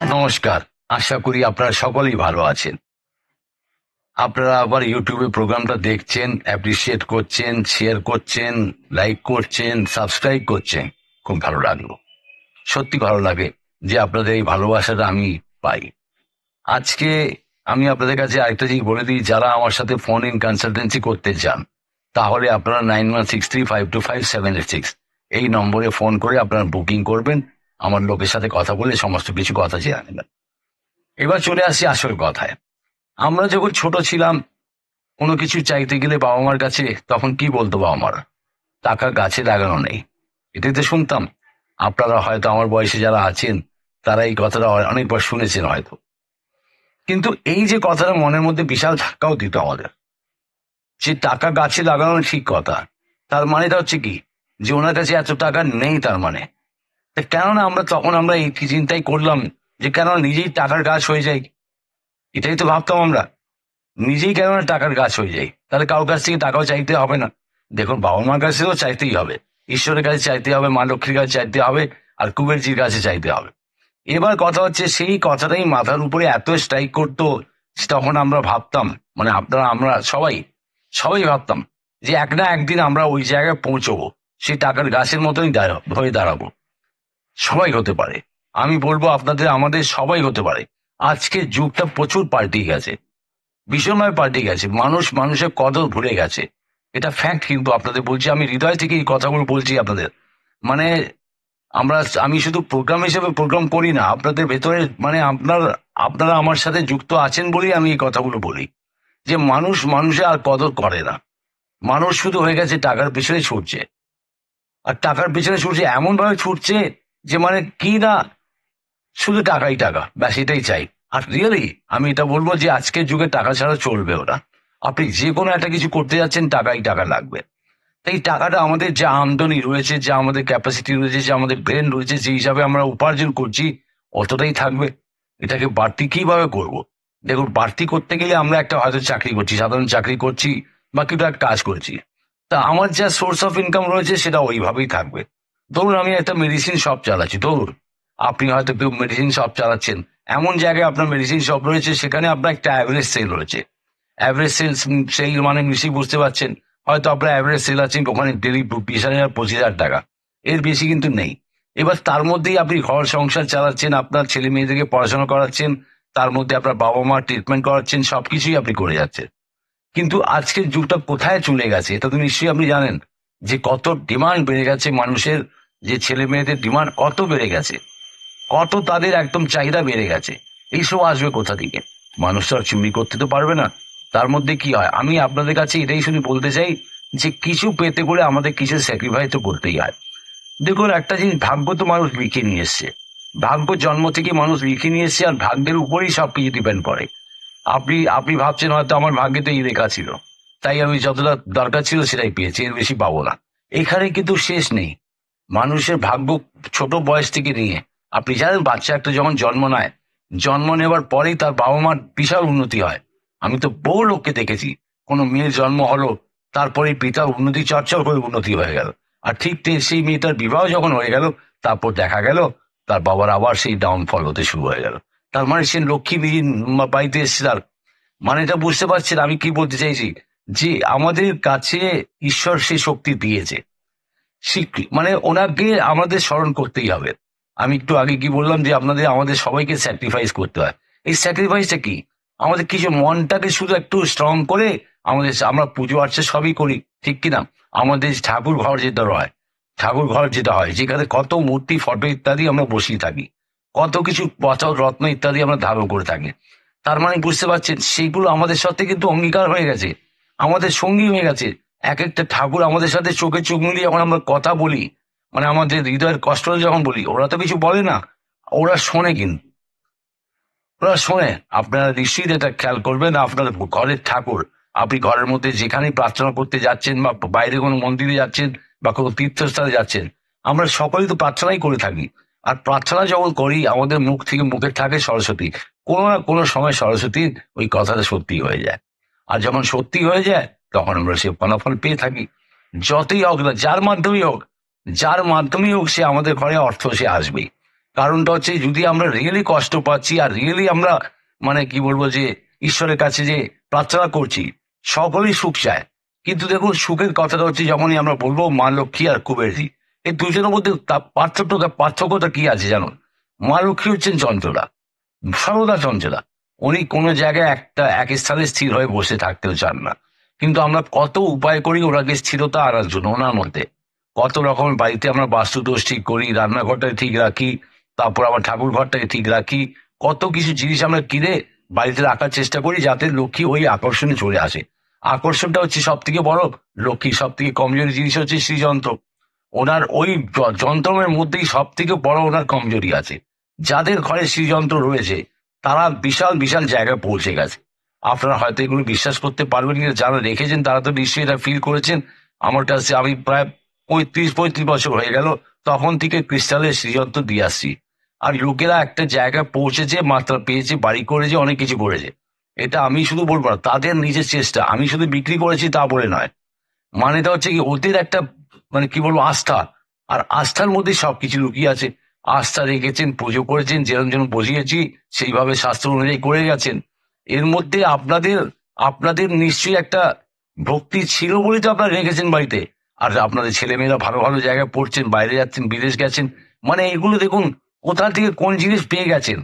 নমস্কার। আশা করি আপনারা সকলেই ভালো আছেন। আপনারা আবার ইউটিউবে প্রোগ্রামটা দেখছেন, অ্যাপ্রিসিয়েট করছেন, শেয়ার করছেন, লাইক করছেন, সাবস্ক্রাইব করছেন। খুব ভালো লাগলো। সত্যি ভালো লাগে যে আপনাদের এই ভালোবাসাটা আমি পাই। আজকে আমি আপনাদের কাছে আরেকটা জিনিস বলে দিই, যারা আমার সাথে ফোন ইন কনসালটেন্সি করতে চান তাহলে আপনারা 9163525786 এই নম্বরে ফোন করে আপনারা বুকিং করবেন। আমার লোকের সাথে কথা বলে সমস্ত কিছু কথা জেনে নেবেন। এবার চলে আসি আসল কথায়। আমরা যখন ছোট ছিলাম, কোনো কিছু চাইতে গেলে বাবা মার কাছে তখন কি বলতো বাবা মারা? টাকা গাছে লাগানো নেই, এটাই তো শুনতাম। আপনারা হয়তো আমার বয়সে যারা আছেন তারা এই কথাটা অনেকবার শুনেছেন হয়তো। কিন্তু এই যে কথাটা মনের মধ্যে বিশাল ধাক্কাও দিত আমাদের, যে টাকা গাছে লাগানো ঠিক কথা, তার মানেটা হচ্ছে কি যে ওনার কাছে এত টাকা নেই, তার মানে কেননা আমরা তখন আমরা এই চিন্তাই করলাম যে কেন নিজেই টাকার গাছ হয়ে যাই। এটাই তো ভাবতাম আমরা, নিজেই কেন টাকার গাছ হয়ে যায়, তাহলে কারোর কাছ থেকে টাকাও চাইতে হবে না। দেখুন, বাবা মার কাছেও চাইতেই হবে, ঈশ্বরের কাছে চাইতে হবে, মা লক্ষ্মীর কাছে চাইতে হবে, আর কুবেরজির কাছে চাইতে হবে। এবার কথা হচ্ছে সেই কথাটাই মাথার উপরে এত স্ট্রাইক করতো, তখন আমরা ভাবতাম, মানে আপনারা আমরা সবাই সবাই ভাবতাম যে এক না একদিন আমরা ওই জায়গায় পৌঁছবো, সেই টাকার গাছের মতোই হয়ে দাঁড়াবো। সবাই হতে পারে, আমি বলবো আপনাদের আমাদের সবাই হতে পারে। আজকে যুগটা প্রচুর পাল্টে গেছে, ভীষণভাবে পাল্টে গেছে। মানুষ মানুষের কদর ভুলে গেছে, এটা ফ্যাক্ট। কিন্তু আপনাদের বলছি, আমি হৃদয় থেকে এই কথাগুলো বলছি আপনাদের। মানে আমরা আমি শুধু প্রোগ্রাম হিসেবে প্রোগ্রাম করি না, আপনাদের ভেতরে মানে আপনারা আমার সাথে যুক্ত আছেন বলেই আমি এই কথাগুলো বলি, যে মানুষ মানুষের আর কদর করে না। মানুষ শুধু হয়ে গেছে টাকার পিছনে ছুটছে, আর টাকার পিছনে ছুটছে এমন ভাবে ছুটছে যে মানে কি না, শুধু টাকাই টাকা, ব্যাস এটাই চাই। আর রিয়েলি আমি এটা বলবো যে আজকের যুগে টাকা ছাড়া চলবে ওরা। আপনি যে কোনো একটা কিছু করতে যাচ্ছেন, টাকাই টাকা লাগবে। তাই টাকাটা আমাদের যা আমদানি রয়েছে, যা আমাদের ক্যাপাসিটি রয়েছে, যে আমাদের ব্রেন রয়েছে, যে হিসাবে আমরা উপার্জন করছি অতটাই থাকবে। এটাকে বাড়তি কিভাবে করব? দেখুন, বাড়তি করতে গেলে আমরা একটা হয়তো চাকরি করছি, সাধারণ চাকরি করছি বা কিছু একটা কাজ করছি, তা আমার যা সোর্স অফ ইনকাম রয়েছে সেটা ওইভাবেই থাকবে। ধরুন আমি একটা মেডিসিন শপ চালাচ্ছি, ধরুন আপনি হয়তো কেউ মেডিসিন শপ চালাচ্ছেন, এমন জায়গায় আপনার মেডিসিন শপ রয়েছে সেখানে আপনার একটা অ্যাভারেজ সেল রয়েছে। অ্যাভারেজ সেল মানে নিশ্চয়ই বুঝতে পারছেন, হয়তো আপনার অ্যাভারেজ সেল আছে ওখানে ডেলি 20,000 25,000 টাকা, এর বেশি কিন্তু নেই। এবার তার মধ্যেই আপনি ঘর সংসার চালাচ্ছেন, আপনার ছেলে মেয়েদেরকে পড়াশোনা করাচ্ছেন, তার মধ্যে আপনার বাবা মা ট্রিটমেন্ট করাচ্ছেন, সবকিছুই আপনি করে যাচ্ছেন। কিন্তু আজকের যুগটা কোথায় চলে গেছে এটা তো নিশ্চয়ই আপনি জানেন, যে কত ডিমান্ড বেড়ে গেছে মানুষের, যে ছেলে মেয়েদের ডিমান্ড কত বেড়ে গেছে, কত তাদের একদম চাহিদা বেড়ে গেছে। এইসব আসবে কোথা থেকে? মানুষ তো আর চুরি করতে তো পারবে না। তার মধ্যে কি হয়, আমি আপনাদের কাছে এটাই শুধু বলতে চাই যে কিছু পেতে করে আমাদের কিছু স্যাক্রিফাইস তো করতেই হয়। দেখুন একটা জিনিস, ভাগ্য তো মানুষ লিখে নিয়ে এসছে, ভাগ্য জন্ম থেকে মানুষ লিখে নিয়ে এসছে, আর ভাগ্যের উপরেই সবকিছু ডিপেন্ড করে। আপনি আপনি ভাবছেন হয়তো আমার ভাগ্যে তো এই লেখা ছিল, তাই আমি যতটা দরকার ছিল সেটাই পেয়েছি, এর বেশি পাবো না। এখানে কিন্তু শেষ নেই। মানুষের ভাগ্য ছোট বয়স থেকে নিয়ে, আপনি জানেন বাচ্চা একটা যখন জন্ম নেয়, জন্ম নেবার পরেই তার বাবা মার বিশাল উন্নতি হয়। আমি তো বহু লোককে দেখেছি, কোনো মেয়ের জন্ম হলো, তারপরে পিতার উন্নতি চর্চা করে উন্নতি হয়ে গেল। আর ঠিক সেই মেয়েটার বিবাহ যখন হয়ে গেল, তারপর দেখা গেল তার বাবার আবার সেই ডাউনফল হতে শুরু হয়ে গেল। তার মানে সে লক্ষ্মী বাড়িতে এসছে, তার মানে এটা বুঝতে পারছেন আমি কি বলতে চাইছি, যে আমাদের কাছে ঈশ্বর সে শক্তি দিয়েছে, মানে ওনাকে আমাদের স্মরণ করতেই হবে। আমি একটু আগে কি বললাম যে আমাদের সবাইকে স্যাক্রিফাইস করতে হয়। এই স্যাক্রিফাইসটা কি, আমাদের কিছু মনটাকে শুধু একটু স্ট্রং করে আমরা পুজো আর্চা সবই করি, ঠিক কিনা? আমাদের ঠাকুর ঘর যেটা হয়, ঠাকুর ঘর যেটা হয় যেখানে কত মূর্তি ফটো ইত্যাদি আমরা বসিয়ে থাকি, কত কিছু পাথর রত্ন ইত্যাদি আমরা ধারণ করে থাকি। তার মানে বুঝতে পারছেন সেইগুলো আমাদের সাথে কিন্তু অঙ্গীকার হয়ে গেছে, আমাদের সঙ্গী হয়ে গেছে। এক একটা ঠাকুর আমাদের সাথে চোখে চোখ মিলিয়ে যখন আমরা কথা বলি, মানে আমাদের হৃদয়ের কষ্ট যখন বলি, ওরা তো কিছু বলে না, ওরা শোনে। কিন্তু ওরা শোনে। আপনারা নিশ্চয়ই এটা খেয়াল করবেন, আপনার ঘরের ঠাকুর, আপনি ঘরের মধ্যে যেখানেই প্রার্থনা করতে যাচ্ছেন বা বাইরে কোনো মন্দিরে যাচ্ছেন বা কোনো তীর্থস্থানে যাচ্ছেন, আমরা সকলেই তো প্রার্থনাই করে থাকি। আর প্রার্থনা যখন করি আমাদের মুখ থেকে মুখে থাকে সরস্বতী, কোনো না কোনো সময় সরস্বতীর ওই কথাটা সত্যি হয়ে যায়। আর যখন সত্যি হয়ে যায় তখন আমরা সে ফলাফল পেয়ে থাকি। যতই হোক না, যার মাধ্যমেই হোক, যার মাধ্যমেই হোক, সে আমাদের ঘরে অর্থ সে আসবেই। কারণটা হচ্ছে যদি আমরা রিয়েলি কষ্ট পাচ্ছি আর রিয়েলি আমরা মানে কি বলবো যে ঈশ্বরের কাছে যে প্রার্থনা করছি, সকলেই সুখ চায়। কিন্তু দেখুন সুখের কথাটা হচ্ছে যখনই আমরা বলবো মা লক্ষ্মী আর কুবেরজি, এই দুজনের মধ্যে পার্থক্যটা কি আছে জানুন? মা লক্ষ্মী হচ্ছেন চঞ্চলা, সর্বদা চঞ্চলা। উনি কোনো জায়গায় এক স্থানে স্থির হয়ে বসে থাকতেও চান না। কিন্তু আমরা কত উপায় করি ওনাকে স্থিরতা আনার জন্য ওনার মধ্যে। কত রকমের বাড়িতে আমরা বাস্তু দোষ ঠিক করি, রান্নাঘরটাকে ঠিক রাখি, তারপর আমার ঠাকুর ঘরটাকে ঠিক রাখি, কত কিছু জিনিস আমরা কিনে বাড়িতে রাখার চেষ্টা করি যাতে লক্ষ্মী ওই আকর্ষণে চলে আসে। আকর্ষণটা হচ্ছে সব থেকে বড়। লক্ষ্মী সব থেকে কমজোরি জিনিস হচ্ছে শ্রীযন্ত্র। ওনার ওই যন্ত্রের মধ্যেই সব থেকে বড় ওনার কমজোরি আছে। যাদের ঘরে শ্রীযন্ত্র রয়েছে তারা বিশাল বিশাল জায়গায় পৌঁছে গেছে। আপনারা হয়তো এগুলো বিশ্বাস করতে পারবেন কিনা, যারা রেখেছেন তারা তো নিশ্চয়ই এটা ফিল করেছেন। আমার কাছে আমি প্রায় 35 বছর হয়ে গেল তখন থেকে ক্রিস্টালের শ্রীযন্ত্র দিয়ে আসছি। আর লোকেরা একটা জায়গায় পৌঁছেছে, মাত্রা পেয়েছে, বাড়ি করেছে, অনেক কিছু করেছে। এটা আমি শুধু বলবো না, তাদের নিজের চেষ্টা। আমি শুধু বিক্রি করেছি তা বলে নয়। মানেটা হচ্ছে কি ওদের একটা মানে কি বলবো আস্থা। আর আস্থার মধ্যে সবকিছু লুকিয়ে আছে। আস্থা রেখেছেন, পুজো করেছেন, যেরকম যেরকম বসিয়েছি সেইভাবে শাস্ত্র অনুযায়ী করে গেছেন। এর মধ্যে আপনাদের আপনাদের নিশ্চয়ই একটা ভক্তি ছিল বলেই তো আপনারা রেখেছেন বাড়িতে। আর আপনাদের ছেলেমেয়েরা ভালো ভালো জায়গায় পড়ছেন, বাইরে যাচ্ছেন, বিদেশ গেছেন। মানে এগুলো দেখুন কোথা থেকে কোন জিনিস পেয়ে গেছেন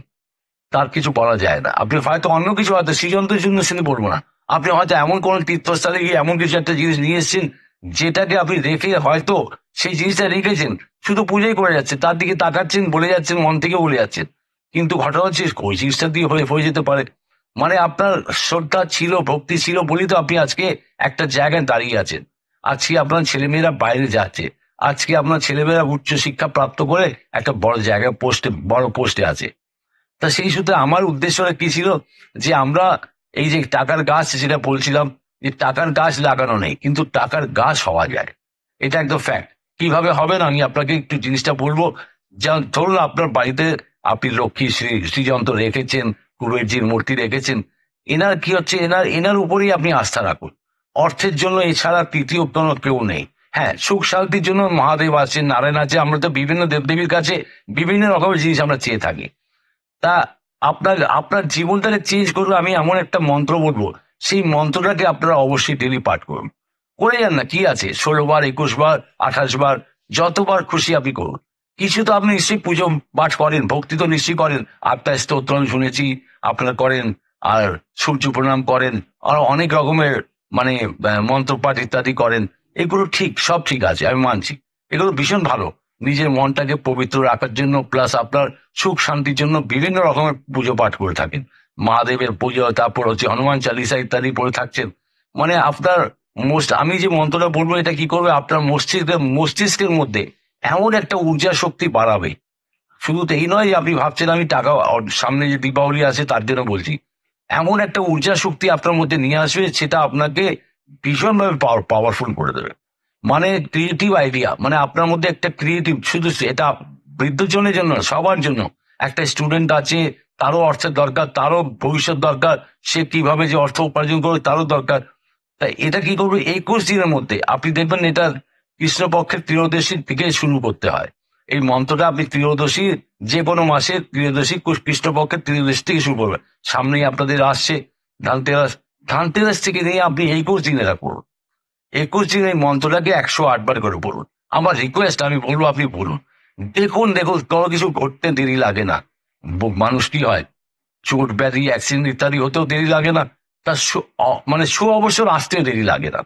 তার কিছু বলা যায় না। আপনি হয়তো অন্য কিছু হয়তো সৃজনশীল জন্য শুনে বলবো না, আপনি হয়তো এমন কোন তীর্থস্থানে গিয়ে এমন কিছু একটা জিনিস নিয়ে এসেছেন যেটাকে আপনি রেখে হয়তো সেই জিনিসটা রেখেছেন, শুধু পুজোই করে যাচ্ছে, তার দিকে তাকাচ্ছেন, বলে যাচ্ছেন, মন থেকে বলে যাচ্ছেন। কিন্তু ঘটনা হচ্ছে ওই জিনিসটা দিয়ে হয়ে যেতে পারে। মানে আপনার শ্রদ্ধা ছিল, ভক্তি ছিল বলেই তো আপনি আজকে একটা জায়গায় দাঁড়িয়ে আছেন। আজকে আপনার ছেলেমেয়েরা বাইরে যাচ্ছে, আজকে আপনার ছেলেমেয়েরা উচ্চ শিক্ষা প্রাপ্ত করে একটা বড় জায়গায় বড় পোস্টে আছে। তা সেই সূত্রে আমার উদ্দেশ্যটা কি ছিল, যে আমরা এই যে টাকার গাছ যেটা বলছিলাম, যে টাকার গাছ লাগানো নেই কিন্তু টাকার গাছ হওয়া যায়। এটা একদম ফ্যাক্ট। কিভাবে হবে না আমি আপনাকে একটু জিনিসটা বলবো। যেমন ধরুন আপনার বাড়িতে আপনি লক্ষ্মী শ্রীযন্ত্র রেখেছেন, কুবেরজির মূর্তি রেখেছেন। এনার কি হচ্ছে, এনার এনার উপরেই আপনি আস্থা রাখুন। অর্থের জন্য এছাড়া তৃতীয় কোনো কেউ নেই। হ্যাঁ, সুখ শান্তির জন্য মহাদেব আছেন, নারায়ণ আছে, আমরা তো বিভিন্ন দেবদেবীর কাছে বিভিন্ন রকমের জিনিস আমরা চেয়ে থাকি। তা আপনার আপনার জীবনটাকে চেঞ্জ করবে আমি এমন একটা মন্ত্র বলবো, সেই মন্ত্রটাকে আপনারা অবশ্যই ডেলি পাঠ করুন। করে যান না, কি আছে, 16 বার, 21 বার, 28 বার, যতবার খুশি আপনি করুন। কিছু তো আপনি নিশ্চয়ই পুজো পাঠ করেন, ভক্তি তো নিশ্চয়ই করেন। আত্মা স্তোত্র আমি শুনেছি আপনারা করেন, আর সূর্য প্রণাম করেন, আর অনেক রকমের মানে মন্ত্র পাঠ ইত্যাদি করেন। এগুলো ঠিক, সব ঠিক আছে, আমি মানছি। এগুলো ভীষণ ভালো। নিজের মনটাকে পবিত্র রাখার জন্য প্লাস আপনার সুখ শান্তির জন্য বিভিন্ন রকমের পুজো পাঠ করে থাকেন। মহাদেবের পুজো, তারপর হচ্ছে হনুমান চালিসা ইত্যাদি পড়ে থাকছেন। মানে আপনার আমি যে মন্ত্রটা বলবো এটা কি করবে, আপনার মস্তিষ্কের মধ্যে এমন একটা ঊর্জা শক্তি বাড়াবে। শুধু তো এই নয় যে আপনি ভাবছেন আমি টাকা সামনে যে দীপাবলি আছে তার জন্য বলছি। এমন একটা ঊর্জা শক্তি আপনার মধ্যে নিয়ে আসবে সেটা আপনাকে ভীষণভাবে পাওয়ারফুল করে দেবে। মানে ক্রিয়েটিভ আইডিয়া, মানে আপনার মধ্যে একটা ক্রিয়েটিভ, শুধু এটা বৃদ্ধজনের জন্য না, সবার জন্য। একটা স্টুডেন্ট আছে, তারও অর্থের দরকার, তারও ভবিষ্যৎ দরকার, সে কিভাবে যে অর্থ উপার্জন করবে তারও দরকার। তাই এটা কি করবে, 21 দিনের মধ্যে আপনি দেখবেন এটা কৃষ্ণপক্ষের ত্রয়োদশীর থেকে শুরু করতে হয়। এই মন্ত্রটা আপনি ত্রয়োদশী, যে কোনো মাসে ত্রয়োদশী, কৃষ্ণপক্ষের ত্রয়োদশী থেকে শুরু করবেন। সামনেই আপনাদের আসছে ধানতেরাস। ধানতেরাস থেকে নিয়ে আপনি 21 দিন এটা করুন। 21 দিন এই মন্ত্রটাকে 108 বার করে পড়ুন। আমার রিকোয়েস্ট, আমি বলবো আপনি বলুন। দেখুন দেখুন কোনো কিছু ঘটতে দেরি লাগে না। মানুষ কি হয়, চোট ব্যাধি অ্যাক্সিডেন্ট ইত্যাদি হতেও দেরি লাগে না, তার মানে অবসর আসতে দেরি লাগে না।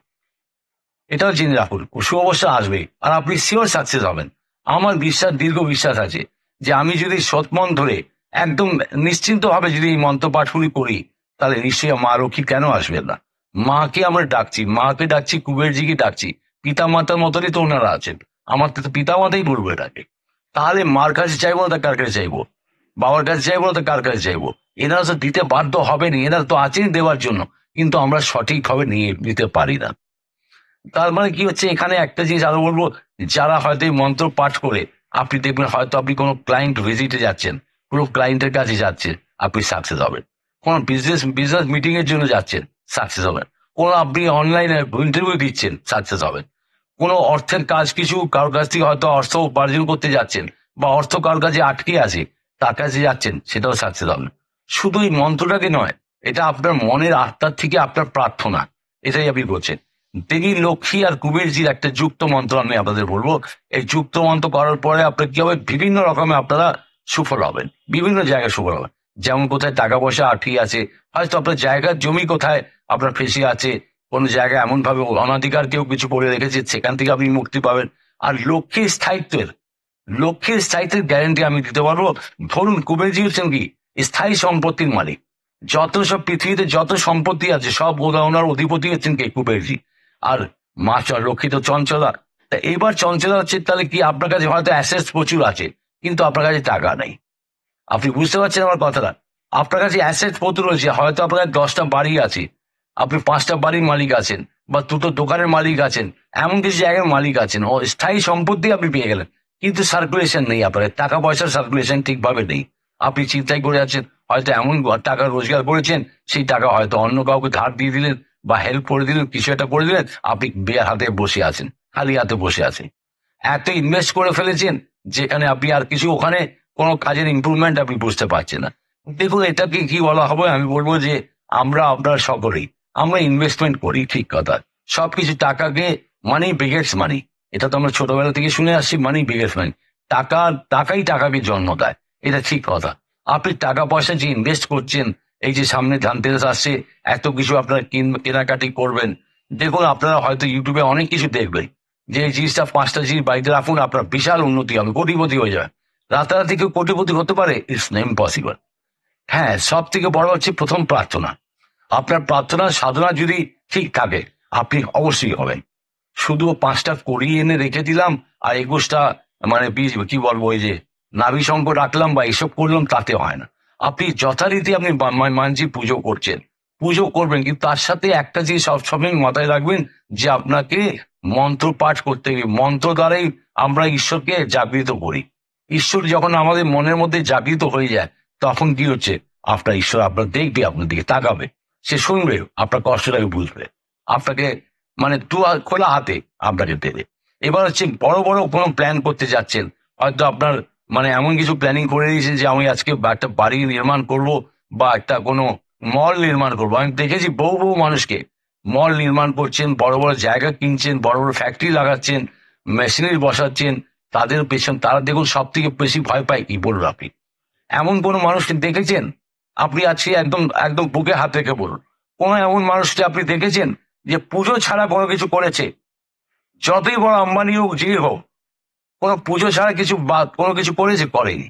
এটাও জেনে রাখুন, অবসর আসবে আর আপনি শিওর সাকসেস হবেন। আমার বিশ্বাস, দীর্ঘ বিশ্বাস আছে যে আমি যদি সৎমন ধরে একদম নিশ্চিন্ত ভাবে যদি এই মন্ত্র পাঠগুলি করি, তাহলে নিশ্চয়ই মা লক্ষ্মী কেন আসবেন না। মাকে আমরা ডাকছি, মাকে ডাকছি, কুবেরজিকে ডাকছি, পিতা মাতার মতনই তো ওনারা আছেন। আমার তো পিতা মাতাই বলবো এটাকে। তাহলে মার কাছে চাইবো না, তা কার কাছে চাইবো? বাবার কাছে চাইবো না, তা কার কাছে চাইবো? এনারা তো দিতে বাধ্য হবেনি, এনারা তো আছেন দেওয়ার জন্য, কিন্তু আমরা সঠিকভাবে নিয়ে নিতে পারি না। তার মানে কি হচ্ছে, এখানে একটা জিনিস আরো বলবো, যারা হয়তো এই মন্ত্র পাঠ করে আপনি দেখবেন হয়তো আপনি কোনো ক্লায়েন্ট ভিজিটে যাচ্ছেন, পুরো ক্লায়েন্টের কাছে যাচ্ছেন, আপনি সাকসেস হবেন। কোনো বিজনেস বিজনেস মিটিং এর জন্য যাচ্ছেন, সাকসেস হবেন। কোনো আপনি অনলাইনে ইন্টারভিউ দিচ্ছেন, সাকসেস হবেন। কোনো অর্থের কাজ, কিছু কারোর কাছ থেকে হয়তো অর্থ উপার্জন করতে যাচ্ছেন, বা অর্থ কার কাছে আটকে আছে তার কাছে যাচ্ছেন, সেটাও সাকসেস হবে। শুধু এই মন্ত্রটাকে নয়, এটা আপনার মনের আত্মার থেকে আপনার প্রার্থনা, এটাই আপনি করছেন। দেবী লক্ষ্মী আর কুবেরজির একটা যুক্ত মন্ত্র আমি আপনাদের বলবো। এই যুক্ত মন্ত্র করার পরে আপনার কি হবে, বিভিন্ন রকমে আপনারা সুফল হবেন, বিভিন্ন জায়গায় সুফল হবেন। যেমন কোথায় টাকা পয়সা আটকে আছে, হয়তো আপনার জায়গার জমি কোথায় আপনার ফেসে আছে, কোন জায়গায় এমন ভাবে অনাধিকার কেউ কিছু করে রেখেছে, সেখান থেকে আপনি মুক্তি পাবেন। আর লক্ষ্মীর স্থায়িত্বের গ্যারেন্টি আমি দিতে পারবো। ধরুন কুবেরজি হচ্ছেন কি স্থায়ী সম্পত্তির মালিক। যত সব পৃথিবীতে যত সম্পত্তি আছে সব ওনার অধিপতি হচ্ছেন কে, কুবেরজি। আর মা লক্ষ্মী তো চঞ্চলা। তা এবার চঞ্চলা হচ্ছে, তাহলে কি আপনার কাছে হয়তো অ্যাসেটস প্রচুর আছে কিন্তু আপনার কাছে টাকা নেই। আপনি বুঝতে পারছেন আমার কথাটা? আপনার কাছে অ্যাসেট প্রচুর রয়েছে, হয়তো আপনার কাছে 10টা বাড়ি আছে, আপনি 5টা বাড়ির মালিক আছেন, বা দুটো দোকানের মালিক আছেন, এমন কিছু জায়গার মালিক আছেন, ও স্থায়ী সম্পত্তি আপনি পেয়ে গেলেন, কিন্তু সার্কুলেশন নেই, আপনার টাকা পয়সার সার্কুলেশন ঠিকভাবে নেই। আপনি চিন্তায় করে আছেন, হয়তো এমন টাকা রোজগার করেছেন, সেই টাকা হয়তো অন্য কাউকে ধার দিয়ে দিলেন বা হেল্প করে দিলেন, কিছু একটা করে দিলেন, আপনি বেয়ার হাতে বসে আছেন, খালি হাতে বসে আছেন। এত ইনভেস্ট করে ফেলেছেন যেখানে আপনি আর কিছু ওখানে কোনো কাজের ইমপ্রুভমেন্ট আপনি বুঝতে পারছেন না। দেখুন, এটাকে কি বলা হবে, আমি বলবো যে আপনার সকলেই আমরা ইনভেস্টমেন্ট করি, ঠিক কথা। সবকিছু টাকাকে, মানি বিগেটস মানি, এটা তো আমরা ছোটবেলা থেকে শুনে আসছি, মানি বিগেটস মানি। টাকাই টাকাকে জন্ম দেয়, এটা ঠিক কথা। আপনি টাকা পয়সা যে ইনভেস্ট করছেন, এই যে সামনে ধানতেরাস আসছে, এত কিছু আপনারা কেনাকাটি করবেন। দেখুন, আপনারা হয়তো ইউটিউবে অনেক কিছু দেখবেন, যে এই জিনিসটা 5টা জিনিস বাড়িতে রাখুন, আপনার বিশাল উন্নতি হবে, কোটিপতি হয়ে যাবে। রাতারাতি কেউ কোটিপতি হতে পারে? It's impossible. হ্যাঁ, সব থেকে বড় হচ্ছে প্রথম প্রার্থনা। আপনার প্রার্থনা সাধনা যদি ঠিক থাকে, আপনি অবশ্যই হবেন। শুধু 5টা কড়ি এনে রেখে দিলাম আর 21টা মানে কি বলবো, ওই যে নাভি শঙ্খ রাখলাম বা এসব করলাম, তাতে হয় না। আপনি যথারীতি আপনি মানজি পুজো করছেন, পুজো করবেন, কিন্তু তার সাথে একটা জিনিস সবসময় মাথায় রাখবেন, যে আপনাকে মন্ত্র পাঠ করতে হবে। মন্ত্র দ্বারাই আমরা ঈশ্বরকে জাগৃত করি। ঈশ্বর যখন আমাদের মনের মধ্যে জাগৃত হয়ে যায়, তখন কি হচ্ছে, আপনার ঈশ্বর আপনার দেখবে, আপনার দিকে তাকাবে, সে শুনবে, আপনার কষ্টটাকে বুঝবে, আপনাকে মানে খোলা হাতে আপনাকে দেবে। এবার হচ্ছে বড় বড় কোনো প্ল্যান করতে যাচ্ছেন, হয়তো আপনার মানে এমন কিছু প্ল্যানিং করে দিয়েছে যে আমি আজকে একটা বাড়ি নির্মাণ করব বা একটা কোনো মল নির্মাণ করব। আমি দেখেছি বহু বহু মানুষকে মল নির্মাণ করছেন, বড় বড় জায়গা কিনছেন, বড় বড় ফ্যাক্টরি লাগাচ্ছেন, মেশিনারি বসাচ্ছেন, তাদের পেছন তারা দেখুন সব থেকে বেশি ভয় পায় কি, বলুন আপনি? এমন কোনো মানুষকে দেখেছেন? আপনি আজকে একদম একদম বুকে হাত রেখে বলুন, কোন এমন মানুষকে আপনি দেখেছেন যে পুজো ছাড়া কোনো কিছু করেছে? যতই বড় আম্বানি হোক, যে হোক, কোনো পুজো ছাড়া কিছু কোনো কিছু করেছে? করেনি।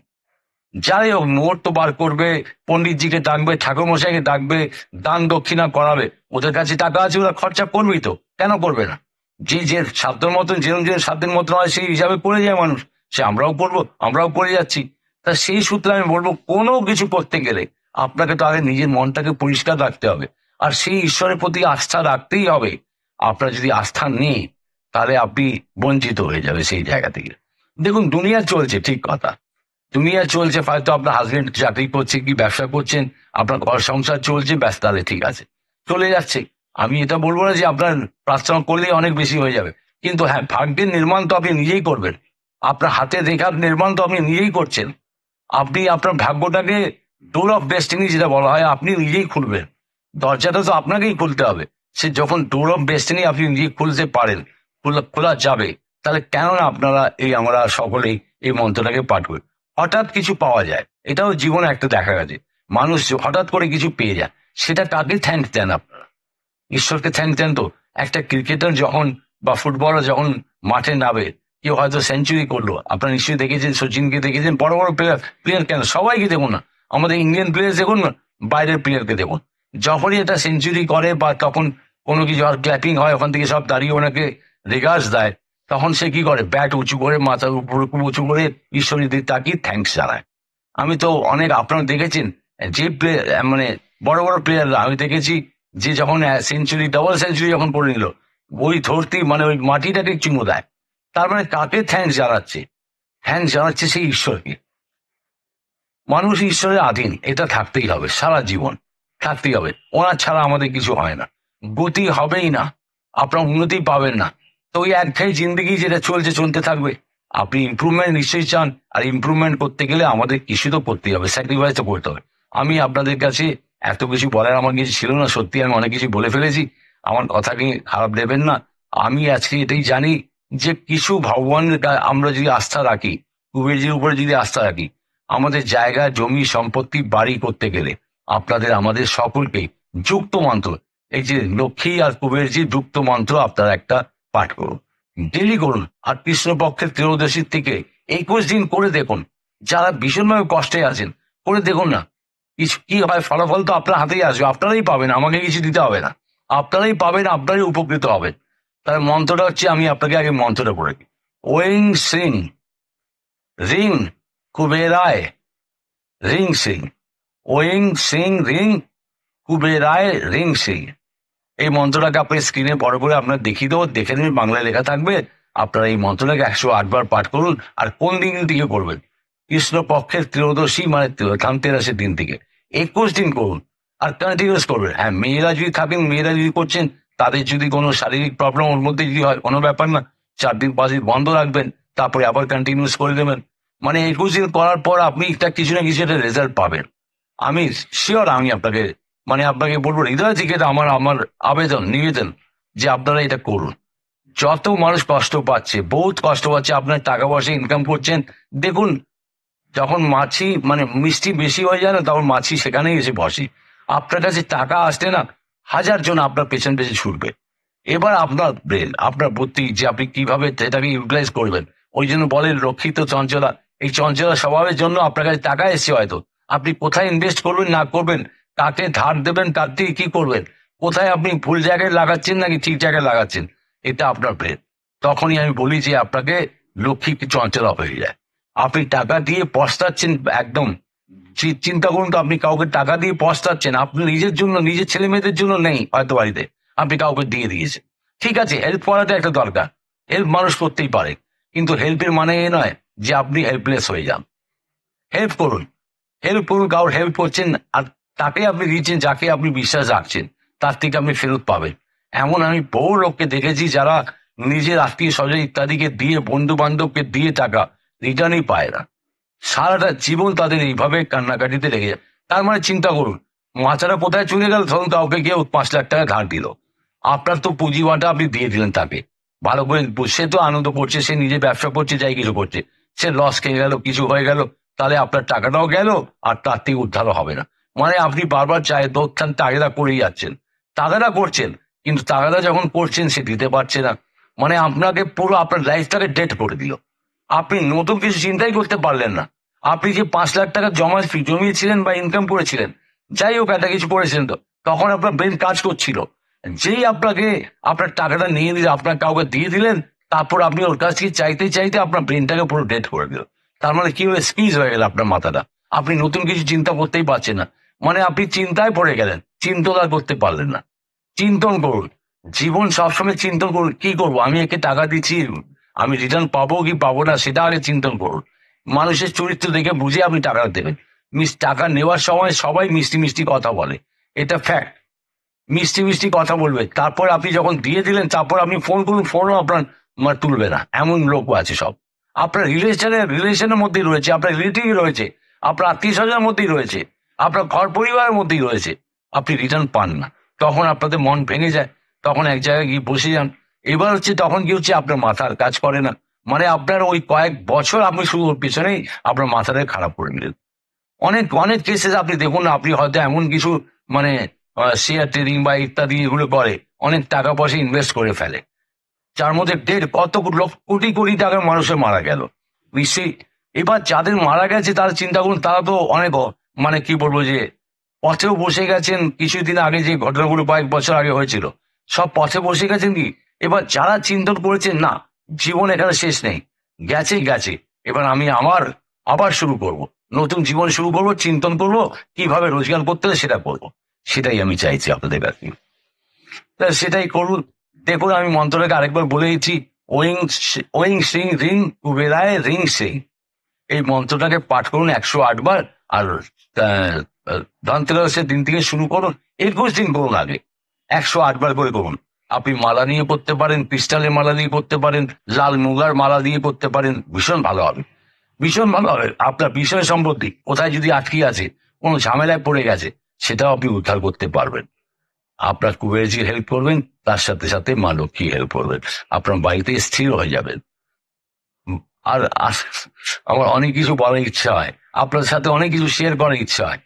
যাই হোক, মুহূর্ত বার করবে, পণ্ডিতজিকে ডাকবে, ঠাকুর মশাইকে ডাকবে, দান দক্ষিণা করাবে, ওদের কাছে টাকা আছে, ওরা খরচা করবেই তো, কেন করবে না? যে সাধ্যের মতন, যেরকম যে সাধ্যের মতন হয় সেই হিসাবে করে যায় মানুষ, সে আমরাও করবো, আমরাও করে যাচ্ছি। তা সেই সূত্রে আমি বলবো, কোনো কিছু করতে গেলে আপনাকে তো আগে নিজের মনটাকে পরিষ্কার রাখতে হবে, আর সেই ঈশ্বরের প্রতি আস্থা রাখতেই হবে। আপনার যদি আস্থা নেই, তাহলে আপনি বঞ্চিত হয়ে যাবে সেই জায়গা থেকে। দেখুন, দুনিয়া চলছে, ঠিক কথা, দুনিয়া চলছে, হয়তো আপনার হাজবেন্ড চাকরি করছে কি ব্যবসা করছেন, আপনার ঘর সংসার চলছে, ব্যস্ত, তাহলে ঠিক আছে, চলে যাচ্ছে। আমি এটা বলবো না যে আপনার প্রার্থনা করলেই অনেক বেশি হয়ে যাবে, কিন্তু হ্যাঁ, ভাগ্যের নির্মাণ তো আপনি নিজেই করবেন। আপনার হাতে রেখার নির্মাণ তো আপনি নিজেই করছেন। আপনি আপনার ভাগ্যটাকে, ডোর অফ ডেস্টিনি যেটা বলা হয়, আপনি নিজেই খুলবেন। দরজাটা তো আপনাকেই খুলতে হবে। সে যখন ডোর অফ ডেস্টিনি আপনি নিজেই খুলতে পারেন, খোলা যাবে, তাহলে কেন না আপনারা আমরা সকলেই এই মন্ত্রটাকে পাঠ করি। হঠাৎ কিছু পাওয়া যায়, এটাও জীবনে একটা দেখা গেছে, মানুষ হঠাৎ করে কিছু পেয়ে যায়, সেটা কাকে থ্যাঙ্কস দেন আপনারা? ঈশ্বরকে থ্যাঙ্কস দেন তো। একটা ক্রিকেটার যখন বা ফুটবলার যখন মাঠে নামে, কেউ হয়তো সেঞ্চুরি করলো, আপনারা নিশ্চয়ই দেখেছেন, সচিনকে দেখেছেন, বড় বড় প্লেয়ার কেন, সবাইকে দেখুন না, আমাদের ইন্ডিয়ান প্লেয়ার দেখুন না, বাইরের প্লেয়ারকে দেখুন, যখনই এটা সেঞ্চুরি করে বা তখন কোনো কিছু ক্ল্যাপিং হয়, ওখান থেকে সব দাঁড়িয়ে ওনাকে রেগার্স দেয়, তখন সে কি করে, ব্যাট উঁচু করে, মাথার উপর উঁচু করে ঈশ্বরের দিকে তাকিয়ে থ্যাঙ্কস জানায়। আমি তো অনেক, আপনারা দেখেছেন, যে মানে বড় বড় প্লেয়াররা আমি দেখেছি, যে যখন সেঞ্চুরি, ডাবল সেঞ্চুরি যখন করে নিল, ওই ধরতি মানে ওই মাটিটাকে চুমু দেয়। তার মানে কাকে থ্যাঙ্কস জানাচ্ছে? থ্যাঙ্কস জানাচ্ছে সেই ঈশ্বরকে। মানুষ ঈশ্বরের আধীন, এটা থাকতেই হবে, সারা জীবন থাকতেই হবে, ওনার ছাড়া আমাদের কিছু হয় না, গতি হবেই না, আপনার উন্নতি পাবেন না। তো ওই একঘেয়ে জিন্দগি যেটা চলতে থাকবে, আপনি ইমপ্রুভমেন্ট নিশ্চয়ই চান, আর ইমপ্রুভমেন্ট করতে গেলে আমাদের কিছু তো করতেই হবে, স্যাক্রিফাইস তো করতে হবে। আমি আপনাদের কাছে এত কিছু বলার আমার কিছু ছিল না, সত্যি আমি অনেক কিছু বলে ফেলেছি, আমার কথাকে খারাপ দেবেন না। আমি আজকে এটাই জানি যে কিছু ভগবানের আমরা যদি আস্থা রাখি, কুবেরজির উপরে যদি আস্থা রাখি, আমাদের জায়গা জমি সম্পত্তি বাড়ি করতে গেলে আপনাদের আমাদের সকলকে যুক্ত মন্ত্র, এই যে লক্ষ্মী আর কুবেরজি যুক্ত মন্ত্র আপনারা একটা পাঠ করুন, ডেলি করুন। আর কৃষ্ণপক্ষের ত্রয়োদশীর থেকে 21 দিন করে দেখুন। যারা ভীষণভাবে কষ্টে আছেন করে দেখুন না, কিছু কি হয়, ফলাফল তো আপনার হাতেই আসবে, আপনারাই পাবেন, আমাকে কিছু দিতে হবে না, আপনারাই পাবেন, আপনারাই উপকৃত হবেন। তার মন্ত্রটা হচ্ছে, আমি আপনাকে আগে মন্ত্রটা পড়ে দিই। ওং শ্রীং রিং কুবেরায় রিং সিং, ওং সিং রিং কুবেরায় রিং সিং। এই মন্ত্রটাকে আপনি স্ক্রিনে বড় করে আপনার দেখিয়ে দেবো, দেখে নেবেন, বাংলায় লেখা থাকবে। আপনারা এই মন্ত্রটাকে 108 বার পাঠ করুন। আর কোন দিন থেকে করবেন? কৃষ্ণপক্ষের ত্রয়োদশী, মানে ধনতেরাসের দিন থেকে 21 দিন করুন, আর কন্টিনিউস করবেন। হ্যাঁ, মেয়েরা যদি থাকেন, মেয়েরা যদি করছেন, তাদের যদি কোনো শারীরিক প্রবলেম ওর মধ্যে যদি হয়, কোনো ব্যাপার না, 4 দিন 5 দিন বন্ধ রাখবেন, তারপরে আবার কন্টিনিউস করে দেবেন। মানে 21 দিন করার পর আপনি একটা কিছু না কিছু একটা রেজাল্ট পাবেন, আমি শিওর। আমি আপনাকে আপনাকে বলবো হৃদয় থেকে, এটা আমার আমার আবেদন, নিবেদন, যে আপনারা এটা করুন। যত মানুষ কষ্ট পাচ্ছে, বহুত কষ্ট পাচ্ছে, আপনার টাকা পয়সা ইনকাম করছেন, দেখুন, যখন মাছি মিষ্টি বেশি হয়ে যায় না, তখন মাছি সেখানেই এসে বসে। আপনার কাছে টাকা আসলে না, 1000 জন আপনার পেছন পেছন ছুটবে। এবার আপনার ব্রেন, আপনার বুদ্ধি, যে আপনি কিভাবে এটাকে ইউটিলাইজ করবেন। ওই জন্য বলেন রক্ষিত চঞ্চলা, এই চঞ্চলা স্বভাবের জন্য আপনার কাছে টাকা এসছে হয়তো, আপনি কোথায় ইনভেস্ট করবেন না করবেন, কাকে ধার দেবেন, কার থেকে কি করবেন, কোথায় আপনি ভুল জায়গায় লাগাচ্ছেন নাকি ঠিক জায়গায় লাগাচ্ছেন, এটা আপনার ব্রেন। তখনই আমি বলি যে আপনাকে লক্ষ্মী চঞ্চলা হয়ে যায়। আপনি টাকা দিয়ে পস্তাচ্ছেন একদম, চিন্তা করুন তো, আপনি কাউকে টাকা দিয়ে পস্তাচ্ছেন, আপনি নিজের জন্য, নিজের ছেলে মেয়েদের জন্য নেই হয়তো বাড়িতে, আপনি কাউকে দিয়ে দিয়েছেন। ঠিক আছে, হেল্প করাটা একটা দরকার, হেল্প মানুষ করতেই পারে, কিন্তু হেল্পের মানে এ নয় যে আপনি হেল্পলেস হয়ে যান। হেল্প করুন, হেল্প করুন, কারোর হেল্প করছেন, আর তাকে আপনি দিচ্ছেন যাকে আপনি বিশ্বাস রাখছেন, তার থেকে আপনি ফেরত পাবেন। এমন আমি বহু লোককে দেখেছি যারা নিজের আত্মীয় স্বজন ইত্যাদিকে দিয়ে, বন্ধু বান্ধবকে দিয়ে টাকা রিটার্নই পায় না, সারাটা জীবন তাদের এইভাবে কান্নাকাটিতে লেগে যায়। তার মানে চিন্তা করুন, মাথাটা কোথায় চলে গেল। ধরুন কাউকে কেউ 5 লাখ টাকা ধার দিল, আপনার তো পুঁজি বাটা আপনি দিয়ে দিলেন তাকে, ভালো করে, সে তো আনন্দ করছে, সে নিজে ব্যবসা করছে, যাই কিছু করছে, সে লস খেয়ে গেল, কিছু হয়ে গেল, তাহলে আপনার টাকাটাও গেল, আর তার থেকে উদ্ধারও হবে না। মানে আপনি বারবার চায় দোকান তাগেদা করেই যাচ্ছেন, তাগেদা করছেন, কিন্তু তাগেদা যখন করছেন সে দিতে পারছে না, মানে আপনাকে পুরো আপনার লাইফটাকে ডেট করে দিল। আপনি নতুন কিছু চিন্তাই করতে পারলেন না। আপনি যে 5 লাখ টাকা জমিয়েছিলেন বা ইনকাম করেছিলেন, যাই হোক একটা কিছু করেছেন, তো তখন আপনার ব্রেন কাজ করছিল। যেই আপনাকে আপনার টাকাটা নিয়ে দিলে, আপনার কাউকে দিয়ে দিলেন, তারপর আপনি ওর কাছ থেকে চাইতে চাইতে আপনার ব্রেনটাকে পুরো ডেড করে দিল। তার মানে কি হয়ে স্কিজ হয়ে গেল আপনার মাথাটা, আপনি নতুন কিছু চিন্তা করতেই পারছেন না, মানে আপনি চিন্তায় পড়ে গেলেন, চিন্তা করতে পারলেন না। চিন্তন করুন, জীবন সবসময় চিন্তন করুন, কি করবো, আমি একে টাকা দিচ্ছি, আমি রিটার্ন পাবো কি পাবো না, সেটা আগে চিন্তন করুন। মানুষের চরিত্র দেখে বুঝে আপনি টাকা দেবেন। টাকা নেওয়ার সময় সবাই মিষ্টি মিষ্টি কথা বলে, এটা ফ্যাক্ট, মিষ্টি মিষ্টি কথা বলবে, তারপর আপনি যখন দিয়ে দিলেন, তারপর আপনি ফোন করুন, ফোনও আপনার তুলবে না, এমন লোক আছে সব। আপনার রিলেশনের মধ্যেই রয়েছে, আপনার রিলেটিভ রয়েছে, আপনার আত্মীয় স্বজনের মধ্যেই রয়েছে, আপনার ঘর পরিবারের মধ্যেই রয়েছে, আপনি রিটার্ন পান না, তখন আপনাদের মন ভেঙে যায়, তখন এক জায়গায় গিয়ে বসে যান। এবার হচ্ছে তখন কি হচ্ছে, আপনার মাথার কাজ করে না, মানে আপনার ওই কয়েক বছর আপনি শুধু ওর পিছনেই আপনার মাথাটা খারাপ করে নিলেন। অনেক অনেক কেসেস আপনি দেখুন, আপনি হয়তো এমন কিছু মানে শেয়ার ট্রেডিং বা ইত্যাদি এগুলো করে অনেক টাকা পয়সা ইনভেস্ট করে ফেলে, যার মধ্যে কত কোটি কোটি টাকার মানুষের মারা গেল নিশ্চয়ই। এবার যাদের মারা গেছে তারা চিন্তা করুন, তারা তো অনেক কি বলবো, যে পথেও বসে গেছেন, কিছুদিন আগে যে ঘটনাগুলো কয়েক বছর আগে হয়েছিল, সব পথে বসে গেছেন কি। এবার যারা চিন্তন করেছেন না, জীবন এখানে শেষ নেই, গেছে গেছে, এবার আমি আবার শুরু করব, নতুন জীবন শুরু করব, চিন্তন করব কিভাবে রোজগার করতে হবে সেটা করব, সেটাই আমি চাইছি আপনাদের কাছে। তা সেটাই করুন। দেখুন, আমি মন্ত্রটাকে আরেকবার বলে দিচ্ছি, ওয়িং ওয়িং সিং রিং কুবেরায় রিং সিং, এই মন্ত্রটাকে পাঠ করুন 108 বার। আর ধনতেরাসের দিন থেকে শুরু করুন, 21 দিন করুন, আগে 108 বার করে করুন। আপনি মালা নিয়ে পড়তে পারেন, ক্রিস্টালের মালা নিয়ে পড়তে পারেন, লাল মুগার মালা দিয়ে পড়তে পারেন, ভীষণ ভালো হবে। ভীষণ ভালো হবে। আপনার বিষয় সম্পত্তি কোথায় যদি আটকে আছে, কোনো ঝামেলায় পড়ে গেছে, সেটাও আপনি উদ্ধার করতে পারবেন। আপনার কুবেরজি হেল্প করবেন, তার সাথে সাথে মা লক্ষ্মী হেল্প করবেন। আপনার বাড়িতে স্থির হয়ে যাবেন। আর আমার অনেক কিছু বলার ইচ্ছা হয়, আপনার সাথে অনেক কিছু শেয়ার করার ইচ্ছা হয়।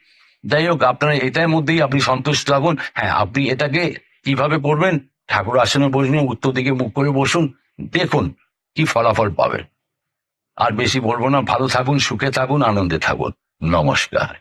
যাই হোক, আপনার এটার মধ্যেই আপনি সন্তুষ্ট থাকুন। হ্যাঁ, আপনি এটাকে কিভাবে করবেন, ঠাকুর আসনে বসুন, উত্তর দিকে মুখ করে বসুন, দেখুন কি ফলাফল পাবেন। আর বেশি বলবো না, ভালো থাকুন, সুখে থাকুন, আনন্দে থাকুন। নমস্কার।